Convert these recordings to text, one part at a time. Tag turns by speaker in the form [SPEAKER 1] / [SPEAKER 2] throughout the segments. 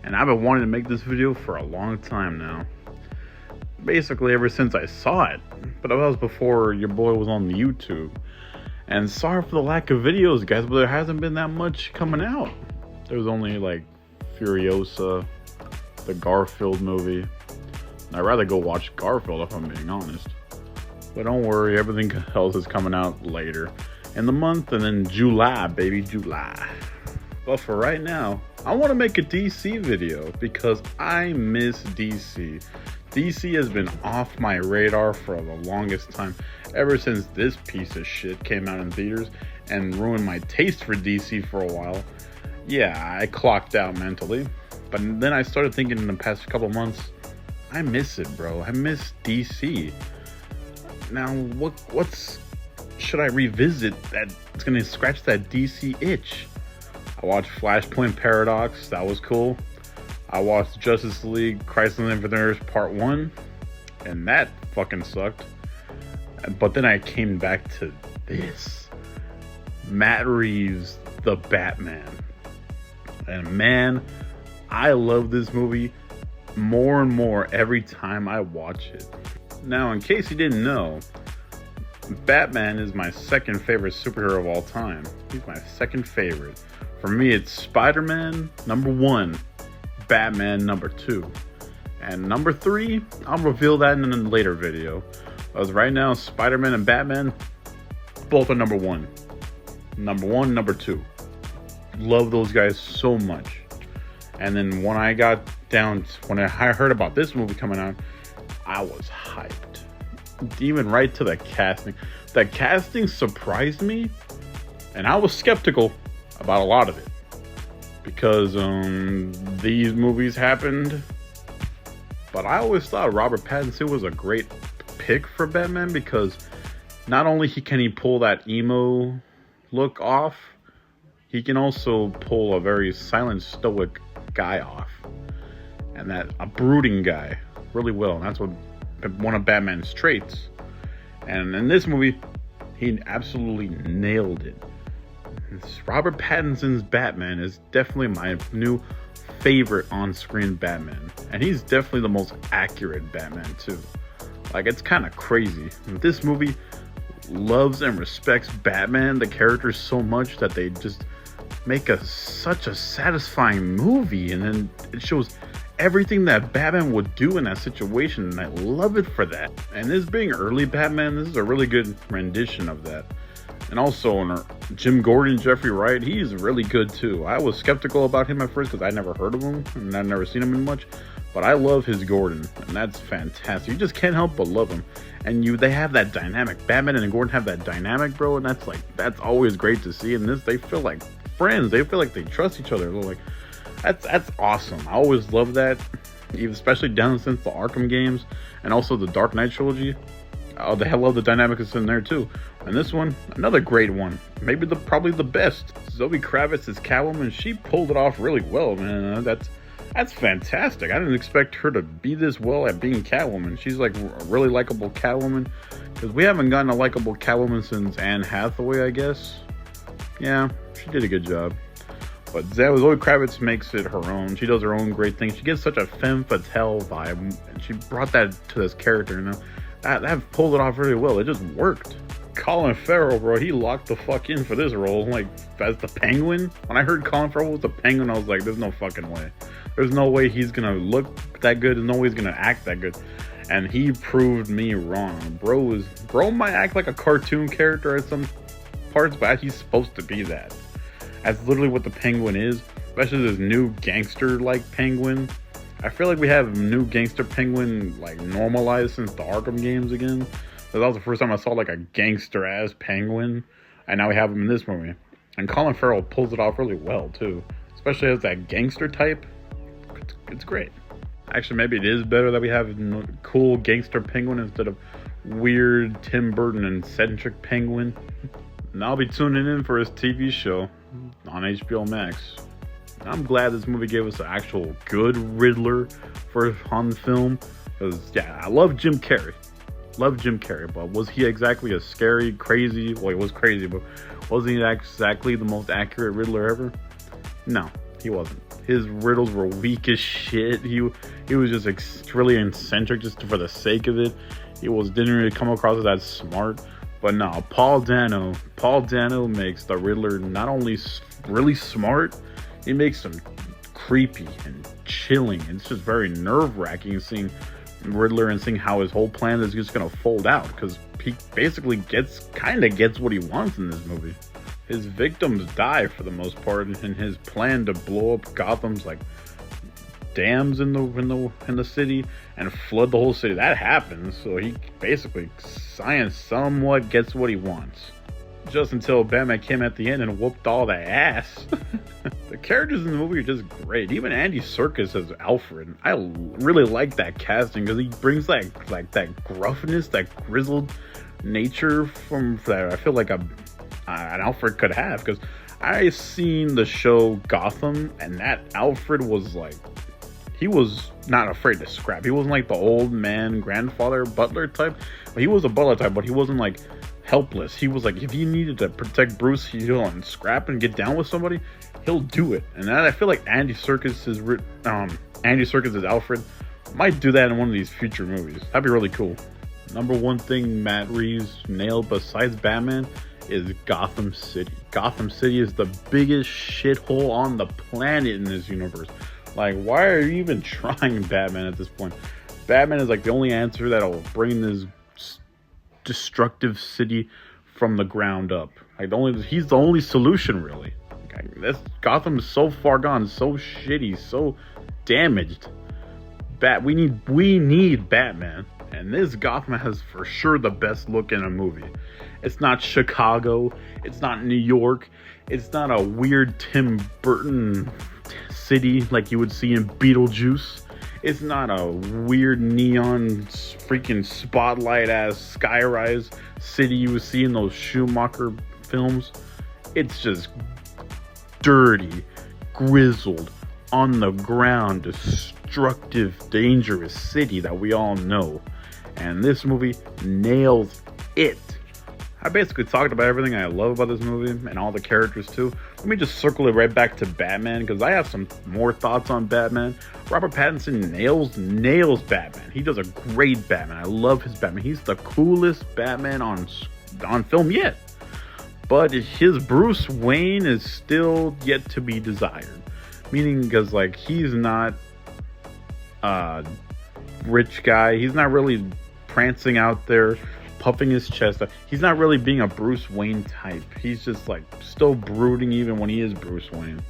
[SPEAKER 1] and I've been wanting to make this video for a long time now. Basically ever since I saw it, but that was before your boy was on the YouTube. And sorry for the lack of videos, guys, but there hasn't been that much coming out. There was only like Furiosa, the Garfield movie. I'd rather go watch Garfield if I'm being honest. But don't worry, everything else is coming out later in the month, and then July, baby, July. But for right now, I want to make a DC video because I miss DC. DC has been off my radar for the longest time, ever since this piece of shit came out in theaters and ruined my taste for DC for a while. Yeah, I clocked out mentally, but then I started thinking in the past couple months, I miss it, bro. I miss DC. Now, what's should I revisit that's gonna scratch that DC itch? I watched Flashpoint Paradox, that was cool. I watched Justice League Crisis on Infinite Earths Part 1, and that fucking sucked. But then I came back to this. Matt Reeves, The Batman. And man, I love this movie more and more every time I watch it. Now, in case you didn't know, Batman is my second favorite superhero of all time. He's my second favorite. For me, it's Spider-Man, number 1. Batman, number 2. And number 3, I'll reveal that in a later video. As right now, Spider-Man and Batman, both are number 1. Number 1, number 2. Love those guys so much. And then when I heard about this movie coming out, I was hyped. Even right to the casting. The casting surprised me, and I was skeptical about a lot of it. Because these movies happened. But I always thought Robert Pattinson was a great pick for Batman, because not only can he pull that emo look off, he can also pull a very silent, stoic guy off. And that a brooding guy really well. And that's one of Batman's traits. And in this movie, he absolutely nailed it. Robert Pattinson's Batman is definitely my new favorite on-screen Batman. And he's definitely the most accurate Batman too. Like, it's kind of crazy. This movie loves and respects Batman, the character, so much that they just make such a satisfying movie. And then it shows everything that Batman would do in that situation, and I love it for that. And this being early Batman, this is a really good rendition of that. And also, Jim Gordon, Jeffrey Wright, he's really good too. I was skeptical about him at first because I never heard of him and I've never seen him in much, but I love his Gordon, and that's fantastic. You just can't help but love him. And they have that dynamic. Batman and Gordon have that dynamic, bro, and that's always great to see. In this, they feel like friends. They feel like they trust each other. Like, that's awesome. I always love that, especially down since the Arkham games and also the Dark Knight trilogy. I love the dynamic that's in there too. And this one, another great one. Maybe probably the best. Zoe Kravitz is Catwoman. She pulled it off really well, man. That's fantastic. I didn't expect her to be this well at being Catwoman. She's like a really likable Catwoman, because we haven't gotten a likable Catwoman since Anne Hathaway, I guess. Yeah, she did a good job. But Zoe Kravitz makes it her own. She does her own great thing. She gets such a femme fatale vibe, and she brought that to this character, you know. That pulled it off really well. It just worked. Colin Farrell, bro, he locked the fuck in for this role. Like, as the Penguin. When I heard Colin Farrell was the Penguin, I was like, there's no fucking way. There's no way he's gonna look that good. There's no way he's gonna act that good. And he proved me wrong. Bro might act like a cartoon character at some parts, but he's supposed to be that. That's literally what the Penguin is. Especially this new gangster-like Penguin. I feel like we have new gangster Penguin like normalized since the Arkham games again. That was the first time I saw like a gangster-ass Penguin, and now we have him in this movie. And Colin Farrell pulls it off really well too, especially as that gangster type. It's great. Actually, maybe it is better that we have a cool gangster Penguin instead of weird Tim Burton centric Penguin. And I'll be tuning in for his TV show on HBO Max. I'm glad this movie gave us an actual good Riddler on film. Because, yeah, I love Jim Carrey. But was he exactly a scary, crazy... Well, he was crazy, but wasn't he exactly the most accurate Riddler ever? No, he wasn't. His riddles were weak as shit. He was just really eccentric just for the sake of it. Didn't really come across as that smart. But no, Paul Dano makes the Riddler not only really smart, he makes him creepy and chilling. It's just very nerve-wracking seeing Riddler and seeing how his whole plan is just gonna fold out, because he basically gets what he wants in this movie. His victims die for the most part, and his plan to blow up Gotham's like dams in the city and flood the whole city, that happens. So he basically somewhat gets what he wants, just until Batman came at the end and whooped all the ass. The characters in the movie are just great. Even Andy Serkis as Alfred, I really like that casting, because he brings that gruffness, that grizzled nature from that I feel like an Alfred could have. Because I seen the show Gotham, and that Alfred was like, he was not afraid to scrap. He wasn't like the old man grandfather butler type. He was a butler type, but he wasn't like helpless. He was like, if he needed to protect Bruce, he'd and scrap and get down with somebody, he'll do it. And I feel like Andy Serkis as Alfred might do that in one of these future movies. That'd be really cool. Number one thing Matt Reeves nailed besides Batman is Gotham City. Gotham City is the biggest shithole on the planet in this universe. Like, why are you even trying Batman at this point? Batman is like the only answer that'll bring this destructive city from the ground up. Like, he's the only solution, really. Gotham is so far gone, so shitty, so damaged. We need Batman, and this Gotham has for sure the best look in a movie. It's not Chicago, it's not New York, it's not a weird Tim Burton city like you would see in Beetlejuice. It's not a weird neon freaking spotlight ass skyrise city you would see in those Schumacher films. It's just dirty, grizzled, on the ground, destructive, dangerous city that we all know. And this movie nails it. I basically talked about everything I love about this movie and all the characters too. Let me just circle it right back to Batman, because I have some more thoughts on Batman. Robert Pattinson nails Batman. He does a great Batman. I love his Batman. He's the coolest Batman on film yet. But his Bruce Wayne is still yet to be desired. Meaning, because like, he's not a rich guy. He's not really prancing out there, puffing his chest up. He's not really being a Bruce Wayne type. He's just like still brooding even when he is Bruce Wayne.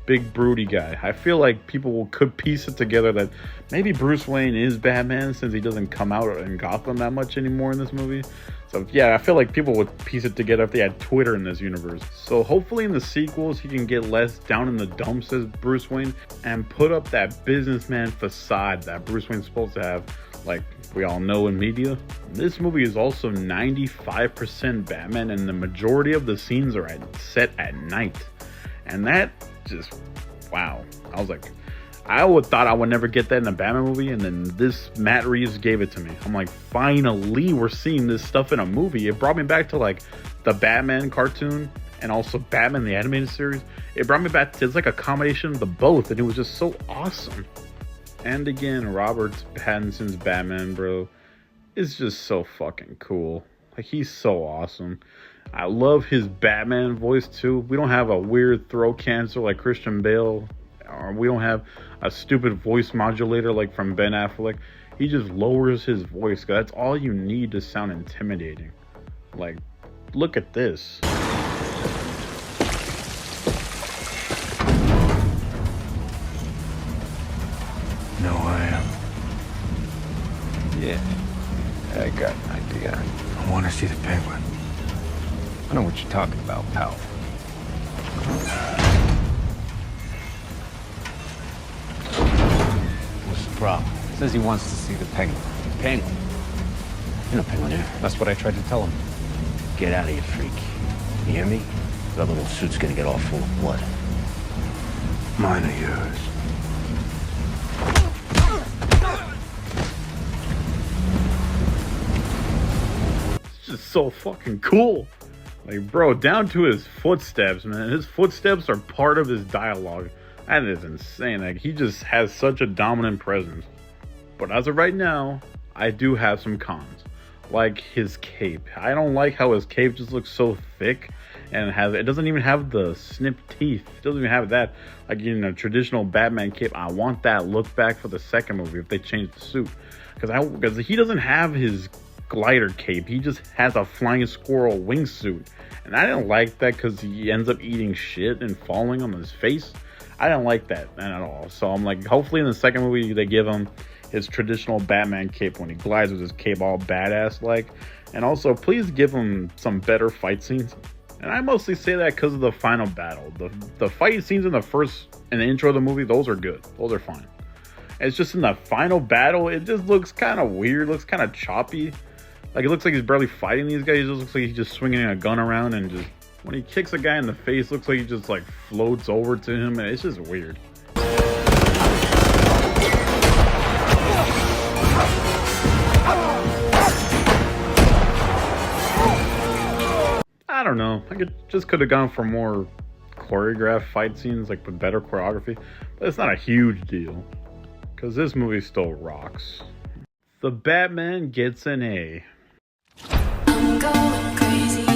[SPEAKER 1] Big broody guy. I feel like people could piece it together that maybe Bruce Wayne is Batman, since he doesn't come out in Gotham that much anymore in this movie. So yeah, I feel like people would piece it together if they had Twitter in this universe. So hopefully in the sequels he can get less down in the dumps as Bruce Wayne and put up that businessman facade that Bruce Wayne's supposed to have, like we all know in media. This movie is also 95% Batman, and the majority of the scenes are set at night. And that just, wow. I was like, I thought I would never get that in a Batman movie, and then this Matt Reeves gave it to me. I'm like, finally we're seeing this stuff in a movie. It brought me back to like the Batman cartoon and also Batman the animated series. It brought me back to, it's like a combination of the both, and it was just so awesome. And again, Robert Pattinson's Batman, bro, is just so fucking cool. Like, he's so awesome. I love his Batman voice too. We don't have a weird throat cancer like Christian Bale, or we don't have a stupid voice modulator like from Ben Affleck. He just lowers his voice, because that's all you need to sound intimidating. Like, look at this.
[SPEAKER 2] Know who I am? Yeah, I got an idea. I want to see the Penguin. I know what you're talking about, pal. What's the problem? Says he wants to see the Penguin.
[SPEAKER 3] Penguin? You're no Penguin.
[SPEAKER 2] That's what I tried to tell him.
[SPEAKER 3] Get out of here, freak. You hear me? That little suit's gonna get all full of blood.
[SPEAKER 2] Mine or yours?
[SPEAKER 1] It's just so fucking cool. Like, bro, down to his footsteps, man. His footsteps are part of his dialogue. That is insane. Like, he just has such a dominant presence. But as of right now, I do have some cons. Like his cape. I don't like how his cape just looks so thick, and it doesn't even have the snipped teeth. It doesn't even have that, like, you know, traditional Batman cape. I want that look back for the second movie if they change the suit, because he doesn't have his glider cape. He just has a flying squirrel wingsuit, and I didn't like that because he ends up eating shit and falling on his face. I didn't like that at all. So I'm like, hopefully in the second movie they give him his traditional Batman cape when he glides with his cape all badass like. And also, please give him some better fight scenes. And I mostly say that because of the final battle. The fight scenes in the intro of the movie, those are good. Those are fine. It's just in the final battle, it just looks kind of weird, looks kind of choppy. Like, it looks like he's barely fighting these guys. It just looks like he's just swinging a gun around, and just when he kicks a guy in the face, looks like he just like floats over to him, and it's just weird. I don't know. I could have gone for more choreographed fight scenes, like with better choreography. But it's not a huge deal, because this movie still rocks. The Batman gets an A.
[SPEAKER 4] I'm going crazy.